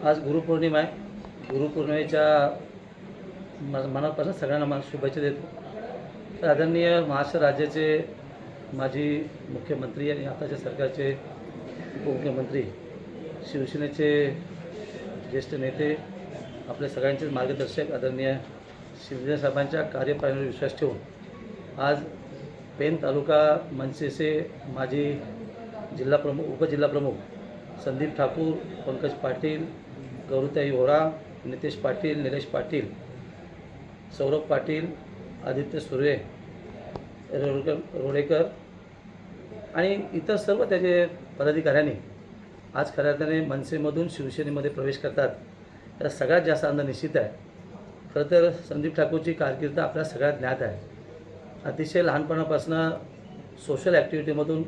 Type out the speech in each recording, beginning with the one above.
आज गुरुपौर्णिमा आहे. गुरुपौर्णिमेच्या मनापासून सगळ्यांना मला शुभेच्छा देतो. तर आदरणीय महाराष्ट्र राज्याचे माजी मुख्यमंत्री आणि आताच्या सरकारचे उपमुख्यमंत्री, शिवसेनेचे ज्येष्ठ नेते, आपल्या सगळ्यांचेच मार्गदर्शक आदरणीय शिंदे साहेबांच्या कार्यप्रणालीवर विश्वास ठेवून आज पेन तालुका मनसेचे माजी उपजिल्हाप्रमुख संदीप ठाकूर, पंकज पाटील, गौरीताई होरा, नितेश पाटील, निलेश पाटील, सौरभ पाटील, आदित्य सुर्वे, रोडेकर आणि इतर सर्व त्याचे पदाधिकाऱ्यांनी आज खऱ्या अर्थाने मनसेमधून शिवसेनेमध्ये प्रवेश करतात. त्याला सगळ्यात जास्त आनंद निश्चित आहे. खरं तर संदीप ठाकूरची कारकीर्द आपल्या सगळ्यात ज्ञात आहे. अतिशय लहानपणापासून सोशल ॲक्टिव्हिटीमधून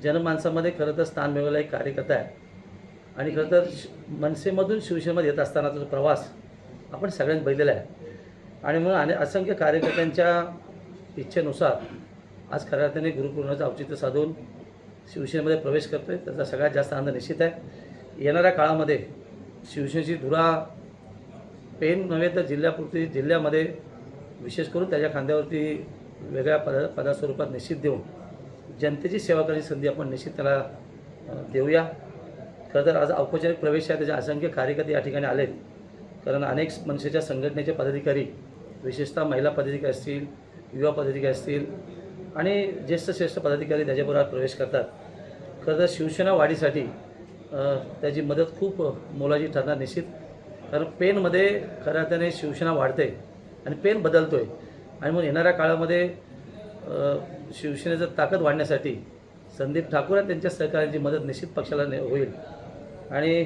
जनमानसामध्ये खरं तर स्थान मिळवलेला एक कार्यकर्ता आहे. आणि खरं तर मनसेमधून शिवसेनेमध्ये येत असतानाचा जो प्रवास आपण सगळ्यांनी बघितलेला आहे. आणि म्हणून असंख्य कार्यकर्त्यांच्या इच्छेनुसार आज खऱ्या अर्थाने गुरुपौर्णिमेचं औचित्य साधून शिवसेनेमध्ये प्रवेश करतो आहे. त्याचा सगळ्यात जास्त आनंद निश्चित आहे. येणाऱ्या काळामध्ये शिवसेनेची धुरा पेन नव्हे तर जिल्ह्यामध्ये विशेष करून त्याच्या खांद्यावरती वेगळ्या पदास्वरूपात निश्चित देऊन जनतेची सेवा करण्याची संधी आपण निश्चित त्याला देऊया. खरं तर आज औपचारिक प्रवेश आहे. त्याचे असंख्य कार्यकर्ते या ठिकाणी आलेत. कारण अनेक मनसेच्या संघटनेचे पदाधिकारी, विशेषतः महिला पदाधिकारी असतील, युवा पदाधिकारी असतील आणि ज्येष्ठ पदाधिकारी त्याच्याबरोबर प्रवेश करतात. खरं तर शिवसेना वाढीसाठी त्याची मदत खूप मोलाची ठरणार निश्चित. कारण पेनमध्ये खऱ्या अर्थाने शिवसेना वाढते आणि पेन बदलतो आहे. आणि म्हणून येणाऱ्या काळामध्ये शिवसेनेचं ताकद वाढण्यासाठी संदीप ठाकूर आणि त्यांच्या सहकार्यांची मदत निश्चित पक्षाला होईल. आणि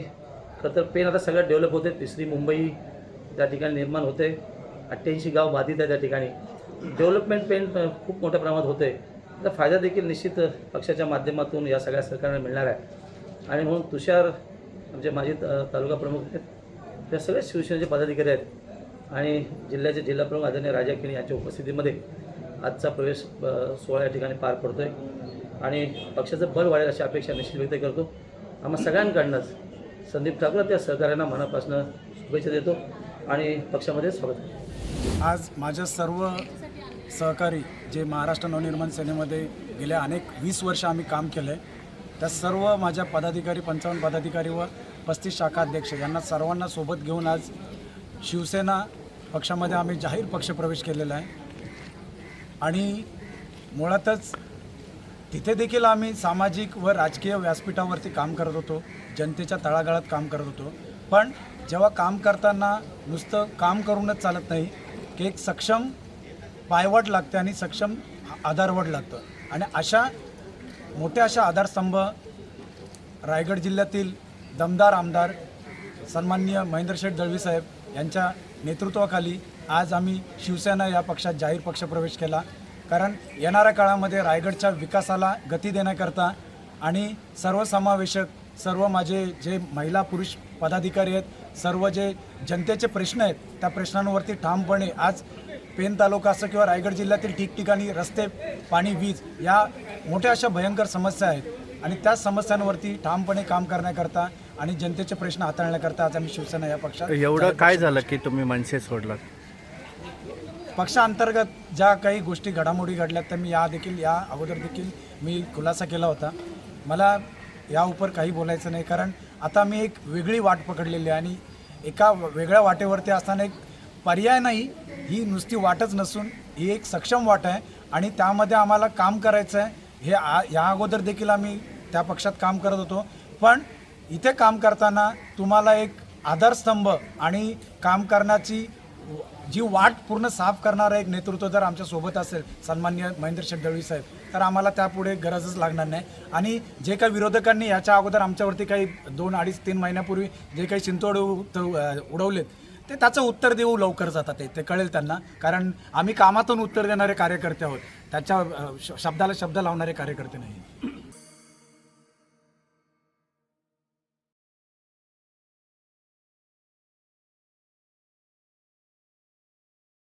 खरं तर पेन आता सगळ्यात डेव्हलप होते. तिसरी मुंबई त्या ठिकाणी निर्माण होते. 88 गाव बाधित आहे त्या ठिकाणी. डेव्हलपमेंट पेन खूप मोठ्या प्रमाणात होते. त्याचा फायदा देखील निश्चित पक्षाच्या माध्यमातून या सगळ्या सरकारला मिळणार आहे. आणि म्हणून तुषार आमचे माजी तालुका प्रमुख आहेत, त्या सगळे शिवसेनेचे पदाधिकारी आहेत आणि जिल्ह्याचे जिल्हाप्रमुख आदरणीय राजा किणी यांच्या उपस्थितीमध्ये आजचा प्रवेश सोहळा या ठिकाणी पार पडतो आहे. आणि पक्षाचं बळ वाढेल अशी अपेक्षा निश्चित व्यक्त करतो. आम्हा सगळ्यांकडनंच संदीप ठाकूर त्या सहकार्यांना मनापासून शुभेच्छा देतो आणि पक्षामध्ये स्वागत आहे. आज माझ्या सर्व सहकारी जे महाराष्ट्र नवनिर्माण सेनेमध्ये गेल्या 20 वर्ष आम्ही काम केलं आहे, त्या सर्व माझ्या पदाधिकारी 55 पदाधिकारी व 35 शाखा अध्यक्ष यांना सर्वांना सोबत घेऊन आज शिवसेना पक्षामध्ये आम्ही जाहीर पक्षप्रवेश केलेला आहे. आणि मुळातच तिथे देखील आम्ही सामाजिक व राजकीय व्यासपीठावरती काम करत होतो, जनतेच्या तळागाळात काम करत होतो. पण जेव्हा काम करताना नुसतं काम करूनच चालत नाही, की एक सक्षम पायवाट लागते आणि सक्षम आधारवड लागतं. आणि अशा आधारस्तंभ रायगड जिल्ह्यातील दमदार आमदार सन्माननीय महेंद्रशेठ दळवी साहेब यांच्या नेतृत्वाखाली आज आम्ही शिवसेना या पक्षात जाहीर पक्षप्रवेश केला. कारण येणाऱ्या काळामध्ये रायगडच्या विकासाला गती देण्याकरता आणि सर्वसमावेशक सर्व माझे जे महिला पुरुष पदाधिकारी आहेत, सर्व जे जनतेचे प्रश्न आहेत, त्या प्रश्नांवरती ठामपणे आज पेन तालुका असं किंवा रायगड जिल्ह्यातील ठिकठिकाणी रस्ते, पाणी, वीज या मोठ्या अशा भयंकर समस्या आहेत आणि त्या समस्यांवरती ठामपणे काम करण्याकरता आणि जनतेचे प्रश्न हाताळण्याकरता आज आम्ही शिवसेना या पक्षात. एवढं काय झालं की तुम्ही मनसे सोडलात? पक्षांतर्गत ज्या काही गोष्टी घडामोडी घडल्यात त्या मी या अगोदर देखील मी खुलासा केला होता. मला या उपर काही बोलायचं नाही. कारण आता मी एक वेगळी वाट पकडलेली आहे आणि एका वेगळ्या वाटेवरती असताना एक पर्याय नाही, ही नुसती वाटच नसून ही एक सक्षम वाट आहे आणि त्यामध्ये आम्हाला काम करायचं आहे. हे या अगोदर देखील आम्ही त्या पक्षात काम करत होतो. पण इथे काम करताना तुम्हाला एक आधारस्तंभ आणि काम करण्याची जी वाट पूर्ण साफ करणारं एक नेतृत्व जर आमच्यासोबत असेल, सन्माननीय महेंद्रशेठ दळवी साहेब, तर आम्हाला त्यापुढे गरजच लागणार नाही. आणि जे काही विरोधकांनी याच्या अगोदर आमच्यावरती काही 2, 2.5, 3 महिन्यापूर्वी जे काही शिंतोड उडवलेत, ते त्याचं उत्तर देऊ लवकर जातात. ते कळेल त्यांना. कारण आम्ही कामातून उत्तर देणारे कार्यकर्ते आहोत, त्याच्या शब्दाला शब्द लावणारे कार्यकर्ते नाही.